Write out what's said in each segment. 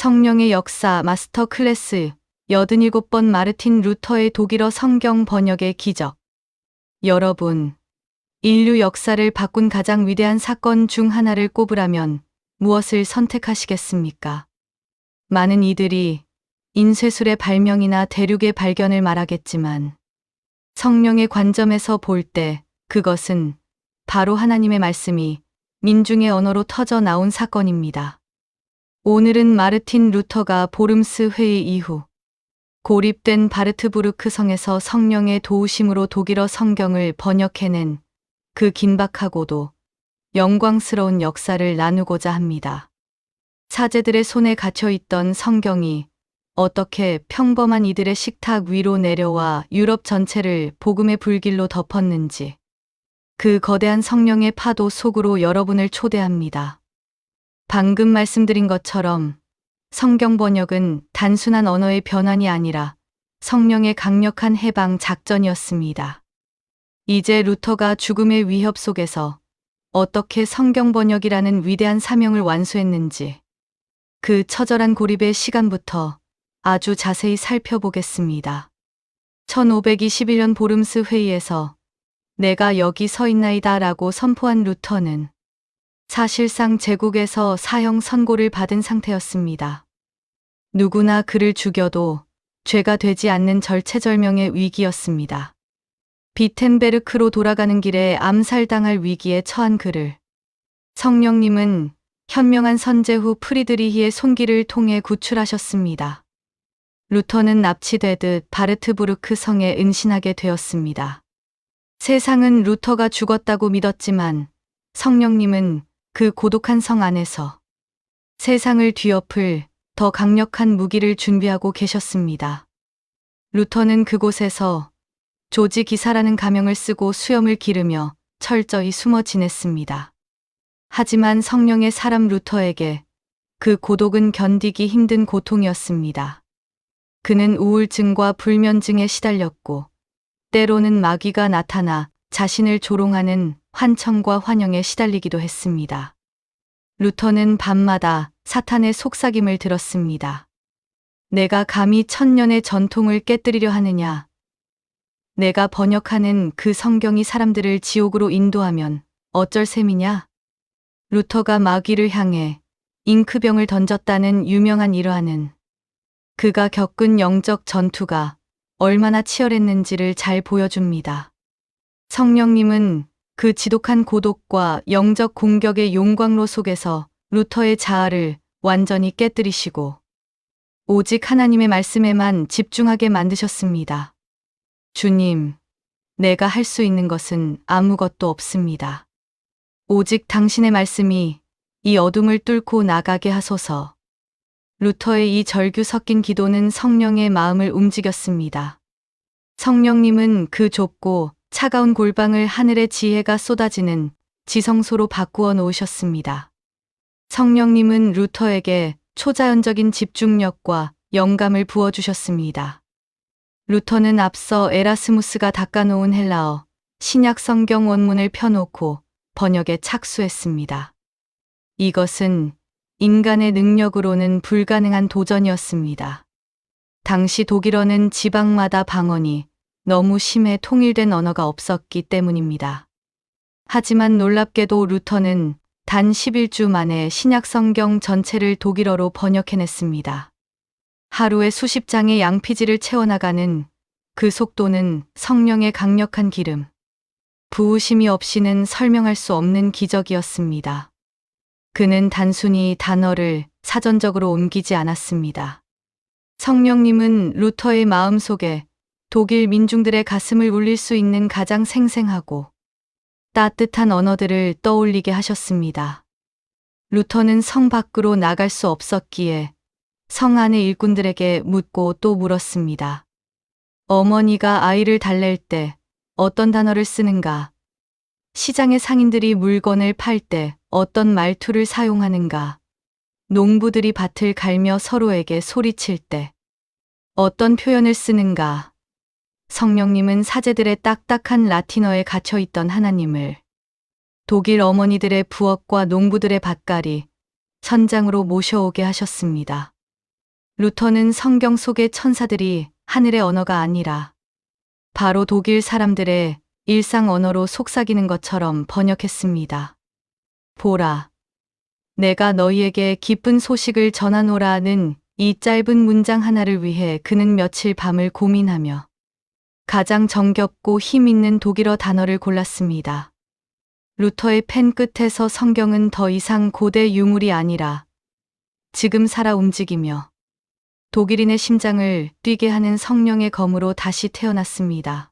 성령의 역사 마스터 클래스 87번 마르틴 루터의 독일어 성경 번역의 기적. 여러분, 인류 역사를 바꾼 가장 위대한 사건 중 하나를 꼽으라면 무엇을 선택하시겠습니까? 많은 이들이 인쇄술의 발명이나 대륙의 발견을 말하겠지만 성령의 관점에서 볼 때 그것은 바로 하나님의 말씀이 민중의 언어로 터져 나온 사건입니다. 오늘은 마르틴 루터가 보름스 회의 이후 고립된 바르트부르크 성에서 성령의 도우심으로 독일어 성경을 번역해낸 그 긴박하고도 영광스러운 역사를 나누고자 합니다. 사제들의 손에 갇혀있던 성경이 어떻게 평범한 이들의 식탁 위로 내려와 유럽 전체를 복음의 불길로 덮었는지, 그 거대한 성령의 파도 속으로 여러분을 초대합니다. 방금 말씀드린 것처럼 성경 번역은 단순한 언어의 변환이 아니라 성령의 강력한 해방 작전이었습니다. 이제 루터가 죽음의 위협 속에서 어떻게 성경 번역이라는 위대한 사명을 완수했는지, 그 처절한 고립의 시간부터 아주 자세히 살펴보겠습니다. 1521년 보름스 회의에서 내가 여기 서 있나이다 라고 선포한 루터는 사실상 제국에서 사형 선고를 받은 상태였습니다. 누구나 그를 죽여도 죄가 되지 않는 절체절명의 위기였습니다. 비텐베르크로 돌아가는 길에 암살당할 위기에 처한 그를 성령님은 현명한 선제후 프리드리히의 손길을 통해 구출하셨습니다. 루터는 납치되듯 바르트부르크 성에 은신하게 되었습니다. 세상은 루터가 죽었다고 믿었지만 성령님은 그 고독한 성 안에서 세상을 뒤엎을 더 강력한 무기를 준비하고 계셨습니다. 루터는 그곳에서 조지 기사라는 가명을 쓰고 수염을 기르며 철저히 숨어 지냈습니다. 하지만 성령의 사람 루터에게 그 고독은 견디기 힘든 고통이었습니다. 그는 우울증과 불면증에 시달렸고 때로는 마귀가 나타나 자신을 조롱하는 환청과 환영에 시달리기도 했습니다. 루터는 밤마다 사탄의 속삭임을 들었습니다. 내가 감히 천년의 전통을 깨뜨리려 하느냐? 내가 번역하는 그 성경이 사람들을 지옥으로 인도하면 어쩔 셈이냐? 루터가 마귀를 향해 잉크병을 던졌다는 유명한 일화는 그가 겪은 영적 전투가 얼마나 치열했는지를 잘 보여줍니다. 성령님은 그 지독한 고독과 영적 공격의 용광로 속에서 루터의 자아를 완전히 깨뜨리시고 오직 하나님의 말씀에만 집중하게 만드셨습니다. 주님, 내가 할 수 있는 것은 아무것도 없습니다. 오직 당신의 말씀이 이 어둠을 뚫고 나가게 하소서. 루터의 이 절규 섞인 기도는 성령의 마음을 움직였습니다. 성령님은 그 좁고 차가운 골방을 하늘의 지혜가 쏟아지는 지성소로 바꾸어 놓으셨습니다. 성령님은 루터에게 초자연적인 집중력과 영감을 부어주셨습니다. 루터는 앞서 에라스무스가 닦아놓은 헬라어 신약 성경 원문을 펴놓고 번역에 착수했습니다. 이것은 인간의 능력으로는 불가능한 도전이었습니다. 당시 독일어는 지방마다 방언이 너무 심해 통일된 언어가 없었기 때문입니다. 하지만 놀랍게도 루터는 단 11주 만에 신약 성경 전체를 독일어로 번역해냈습니다. 하루에 수십 장의 양피지를 채워나가는 그 속도는 성령의 강력한 기름, 부으심이 없이는 설명할 수 없는 기적이었습니다. 그는 단순히 단어를 사전적으로 옮기지 않았습니다. 성령님은 루터의 마음속에 독일 민중들의 가슴을 울릴 수 있는 가장 생생하고 따뜻한 언어들을 떠올리게 하셨습니다. 루터는 성 밖으로 나갈 수 없었기에 성 안의 일꾼들에게 묻고 또 물었습니다. 어머니가 아이를 달랠 때 어떤 단어를 쓰는가? 시장의 상인들이 물건을 팔 때 어떤 말투를 사용하는가? 농부들이 밭을 갈며 서로에게 소리칠 때 어떤 표현을 쓰는가? 성령님은 사제들의 딱딱한 라틴어에 갇혀있던 하나님을 독일 어머니들의 부엌과 농부들의 밭갈이 천장으로 모셔오게 하셨습니다. 루터는 성경 속의 천사들이 하늘의 언어가 아니라 바로 독일 사람들의 일상 언어로 속삭이는 것처럼 번역했습니다. 보라, 내가 너희에게 기쁜 소식을 전하노라는 이 짧은 문장 하나를 위해 그는 며칠 밤을 고민하며 가장 정겹고 힘 있는 독일어 단어를 골랐습니다. 루터의 펜 끝에서 성경은 더 이상 고대 유물이 아니라 지금 살아 움직이며 독일인의 심장을 뛰게 하는 성령의 검으로 다시 태어났습니다.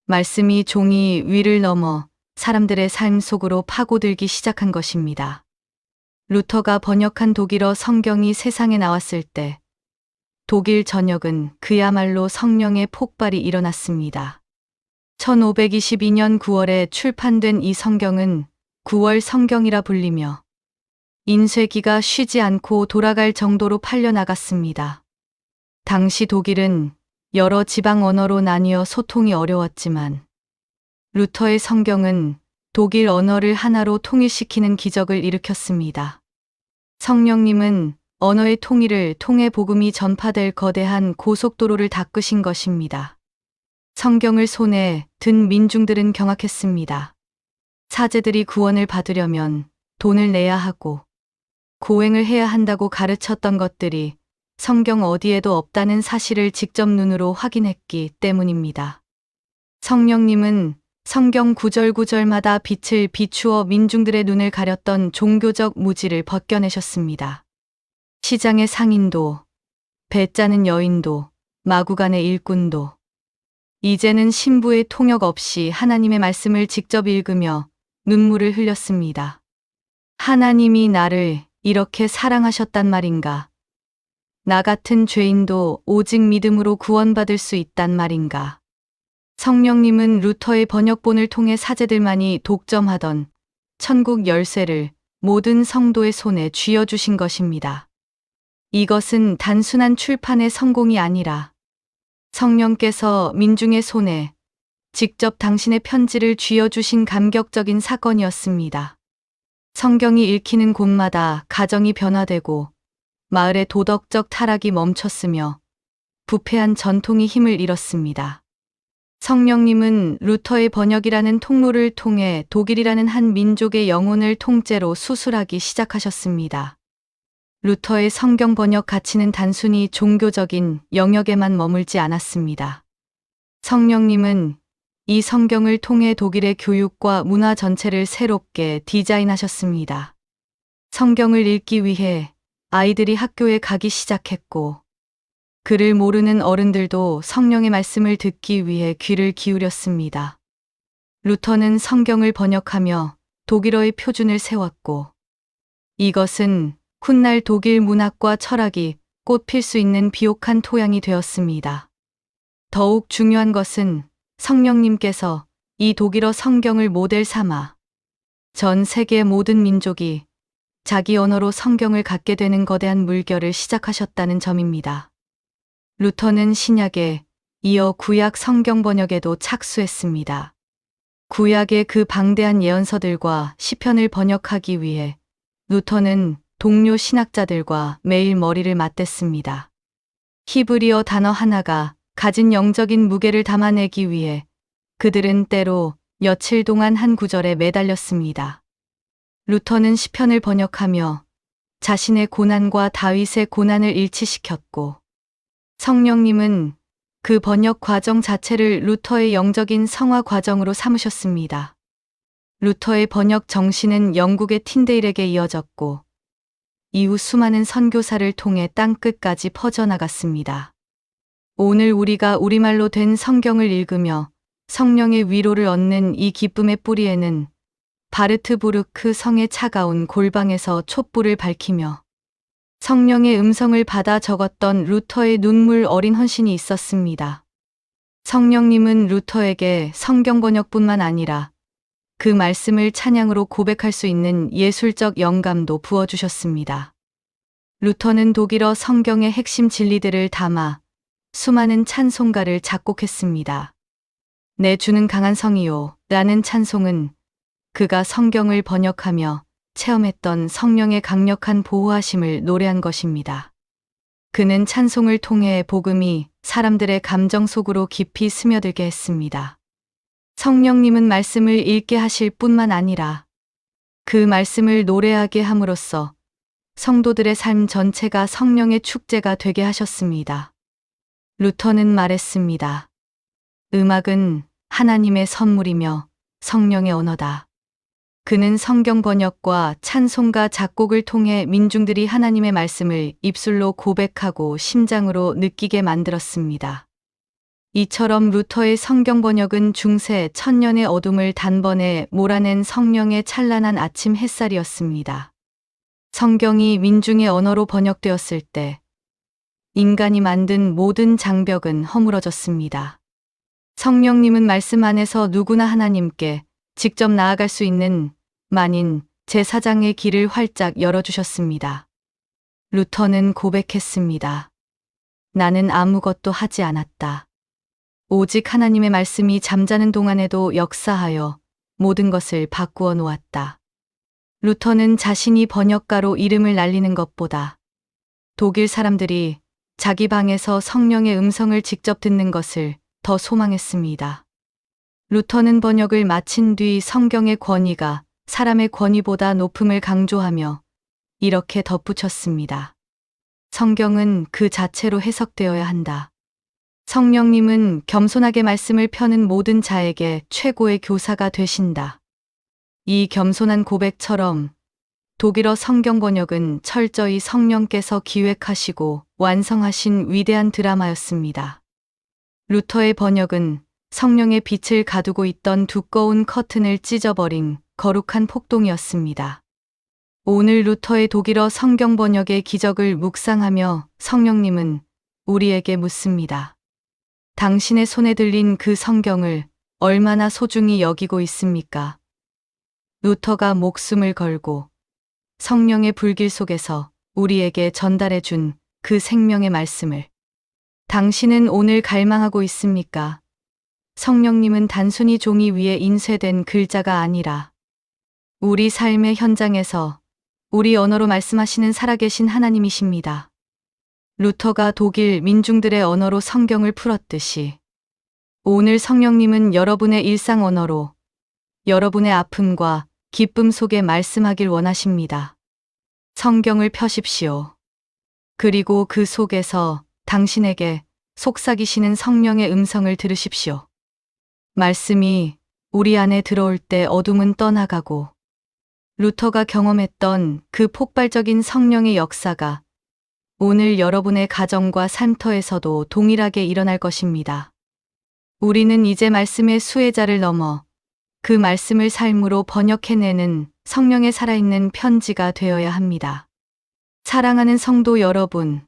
말씀이 종이 위를 넘어 사람들의 삶 속으로 파고들기 시작한 것입니다. 루터가 번역한 독일어 성경이 세상에 나왔을 때 독일 전역은 그야말로 성령의 폭발이 일어났습니다. 1522년 9월에 출판된 이 성경은 9월 성경이라 불리며 인쇄기가 쉬지 않고 돌아갈 정도로 팔려나갔습니다. 당시 독일은 여러 지방 언어로 나뉘어 소통이 어려웠지만 루터의 성경은 독일 언어를 하나로 통일시키는 기적을 일으켰습니다. 성령님은 언어의 통일을 통해 복음이 전파될 거대한 고속도로를 닦으신 것입니다. 성경을 손에 든 민중들은 경악했습니다. 사제들이 구원을 받으려면 돈을 내야 하고 고행을 해야 한다고 가르쳤던 것들이 성경 어디에도 없다는 사실을 직접 눈으로 확인했기 때문입니다. 성령님은 성경 구절구절마다 빛을 비추어 민중들의 눈을 가렸던 종교적 무지를 벗겨내셨습니다. 시장의 상인도, 배 짜는 여인도, 마구간의 일꾼도 이제는 신부의 통역 없이 하나님의 말씀을 직접 읽으며 눈물을 흘렸습니다. 하나님이 나를 이렇게 사랑하셨단 말인가? 나 같은 죄인도 오직 믿음으로 구원받을 수 있단 말인가? 성령님은 루터의 번역본을 통해 사제들만이 독점하던 천국 열쇠를 모든 성도의 손에 쥐어주신 것입니다. 이것은 단순한 출판의 성공이 아니라 성령께서 민중의 손에 직접 당신의 편지를 쥐어주신 감격적인 사건이었습니다. 성경이 읽히는 곳마다 가정이 변화되고 마을의 도덕적 타락이 멈췄으며 부패한 전통이 힘을 잃었습니다. 성령님은 루터의 번역이라는 통로를 통해 독일이라는 한 민족의 영혼을 통째로 수술하기 시작하셨습니다. 루터의 성경 번역 가치는 단순히 종교적인 영역에만 머물지 않았습니다. 성령님은 이 성경을 통해 독일의 교육과 문화 전체를 새롭게 디자인하셨습니다. 성경을 읽기 위해 아이들이 학교에 가기 시작했고, 글을 모르는 어른들도 성령의 말씀을 듣기 위해 귀를 기울였습니다. 루터는 성경을 번역하며 독일어의 표준을 세웠고, 이것은 훗날 독일 문학과 철학이 꽃필 수 있는 비옥한 토양이 되었습니다. 더욱 중요한 것은 성령님께서 이 독일어 성경을 모델 삼아 전 세계 모든 민족이 자기 언어로 성경을 갖게 되는 거대한 물결을 시작하셨다는 점입니다. 루터는 신약에 이어 구약 성경 번역에도 착수했습니다. 구약의 그 방대한 예언서들과 시편을 번역하기 위해 루터는 동료 신학자들과 매일 머리를 맞댔습니다. 히브리어 단어 하나가 가진 영적인 무게를 담아내기 위해 그들은 때로 며칠 동안 한 구절에 매달렸습니다. 루터는 시편을 번역하며 자신의 고난과 다윗의 고난을 일치시켰고, 성령님은 그 번역 과정 자체를 루터의 영적인 성화 과정으로 삼으셨습니다. 루터의 번역 정신은 영국의 틴데일에게 이어졌고, 이후 수많은 선교사를 통해 땅끝까지 퍼져나갔습니다. 오늘 우리가 우리말로 된 성경을 읽으며 성령의 위로를 얻는 이 기쁨의 뿌리에는 바르트부르크 성의 차가운 골방에서 촛불을 밝히며 성령의 음성을 받아 적었던 루터의 눈물 어린 헌신이 있었습니다. 성령님은 루터에게 성경 번역뿐만 아니라 그 말씀을 찬양으로 고백할 수 있는 예술적 영감도 부어주셨습니다. 루터는 독일어 성경의 핵심 진리들을 담아 수많은 찬송가를 작곡했습니다. 내 주는 강한 성이요 라는 찬송은 그가 성경을 번역하며 체험했던 성령의 강력한 보호하심을 노래한 것입니다. 그는 찬송을 통해 복음이 사람들의 감정 속으로 깊이 스며들게 했습니다. 성령님은 말씀을 읽게 하실 뿐만 아니라 그 말씀을 노래하게 함으로써 성도들의 삶 전체가 성령의 축제가 되게 하셨습니다. 루터는 말했습니다. 음악은 하나님의 선물이며 성령의 언어다. 그는 성경 번역과 찬송가 작곡을 통해 민중들이 하나님의 말씀을 입술로 고백하고 심장으로 느끼게 만들었습니다. 이처럼 루터의 성경 번역은 중세 천년의 어둠을 단번에 몰아낸 성령의 찬란한 아침 햇살이었습니다. 성경이 민중의 언어로 번역되었을 때 인간이 만든 모든 장벽은 허물어졌습니다. 성령님은 말씀 안에서 누구나 하나님께 직접 나아갈 수 있는 만인 제사장의 길을 활짝 열어주셨습니다. 루터는 고백했습니다. 나는 아무것도 하지 않았다. 오직 하나님의 말씀이 잠자는 동안에도 역사하여 모든 것을 바꾸어 놓았다. 루터는 자신이 번역가로 이름을 날리는 것보다 독일 사람들이 자기 방에서 성령의 음성을 직접 듣는 것을 더 소망했습니다. 루터는 번역을 마친 뒤 성경의 권위가 사람의 권위보다 높음을 강조하며 이렇게 덧붙였습니다. 성경은 그 자체로 해석되어야 한다. 성령님은 겸손하게 말씀을 펴는 모든 자에게 최고의 교사가 되신다. 이 겸손한 고백처럼 독일어 성경 번역은 철저히 성령께서 기획하시고 완성하신 위대한 드라마였습니다. 루터의 번역은 성령의 빛을 가두고 있던 두꺼운 커튼을 찢어버린 거룩한 폭동이었습니다. 오늘 루터의 독일어 성경 번역의 기적을 묵상하며 성령님은 우리에게 묻습니다. 당신의 손에 들린 그 성경을 얼마나 소중히 여기고 있습니까? 루터가 목숨을 걸고 성령의 불길 속에서 우리에게 전달해 준 그 생명의 말씀을 당신은 오늘 갈망하고 있습니까? 성령님은 단순히 종이 위에 인쇄된 글자가 아니라 우리 삶의 현장에서 우리 언어로 말씀하시는 살아계신 하나님이십니다. 루터가 독일 민중들의 언어로 성경을 풀었듯이 오늘 성령님은 여러분의 일상 언어로 여러분의 아픔과 기쁨 속에 말씀하길 원하십니다. 성경을 펴십시오. 그리고 그 속에서 당신에게 속삭이시는 성령의 음성을 들으십시오. 말씀이 우리 안에 들어올 때 어둠은 떠나가고 루터가 경험했던 그 폭발적인 성령의 역사가 오늘 여러분의 가정과 삶터에서도 동일하게 일어날 것입니다. 우리는 이제 말씀의 수혜자를 넘어 그 말씀을 삶으로 번역해내는 성령의 살아있는 편지가 되어야 합니다. 사랑하는 성도 여러분,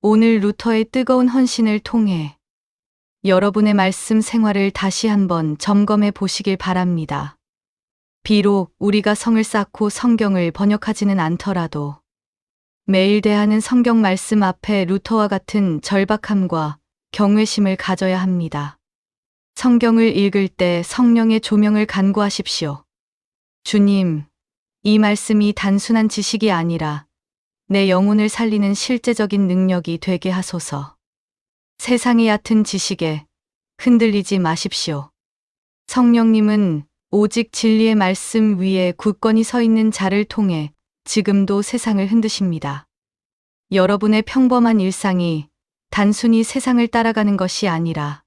오늘 루터의 뜨거운 헌신을 통해 여러분의 말씀 생활을 다시 한번 점검해 보시길 바랍니다. 비록 우리가 성을 쌓고 성경을 번역하지는 않더라도 매일 대하는 성경 말씀 앞에 루터와 같은 절박함과 경외심을 가져야 합니다. 성경을 읽을 때 성령의 조명을 간구하십시오. 주님, 이 말씀이 단순한 지식이 아니라 내 영혼을 살리는 실제적인 능력이 되게 하소서. 세상의 얕은 지식에 흔들리지 마십시오. 성령님은 오직 진리의 말씀 위에 굳건히 서 있는 자를 통해 지금도 세상을 흔드십니다. 여러분의 평범한 일상이 단순히 세상을 따라가는 것이 아니라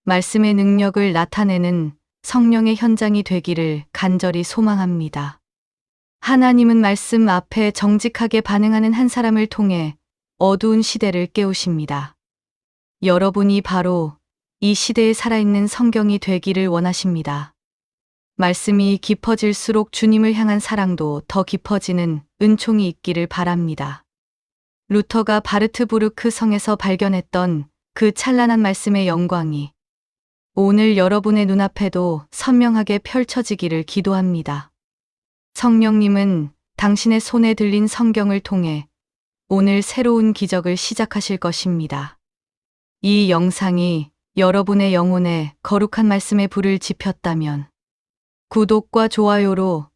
말씀의 능력을 나타내는 성령의 현장이 되기를 간절히 소망합니다. 하나님은 말씀 앞에 정직하게 반응하는 한 사람을 통해 어두운 시대를 깨우십니다. 여러분이 바로 이 시대에 살아있는 성경이 되기를 원하십니다. 말씀이 깊어질수록 주님을 향한 사랑도 더 깊어지는 은총이 있기를 바랍니다. 루터가 바르트부르크 성에서 발견했던 그 찬란한 말씀의 영광이 오늘 여러분의 눈앞에도 선명하게 펼쳐지기를 기도합니다. 성령님은 당신의 손에 들린 성경을 통해 오늘 새로운 기적을 시작하실 것입니다. 이 영상이 여러분의 영혼에 거룩한 말씀의 불을 지폈다면 구독과 좋아요로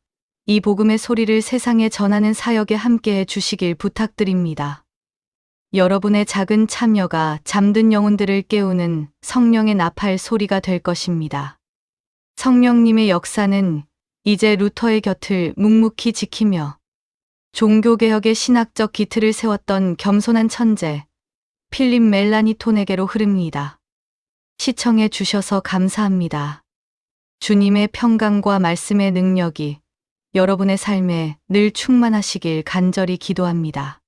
이 복음의 소리를 세상에 전하는 사역에 함께해 주시길 부탁드립니다. 여러분의 작은 참여가 잠든 영혼들을 깨우는 성령의 나팔 소리가 될 것입니다. 성령님의 역사는 이제 루터의 곁을 묵묵히 지키며 종교개혁의 신학적 기틀을 세웠던 겸손한 천재 필립 멜라니톤에게로 흐릅니다. 시청해 주셔서 감사합니다. 주님의 평강과 말씀의 능력이 여러분의 삶에 늘 충만하시길 간절히 기도합니다.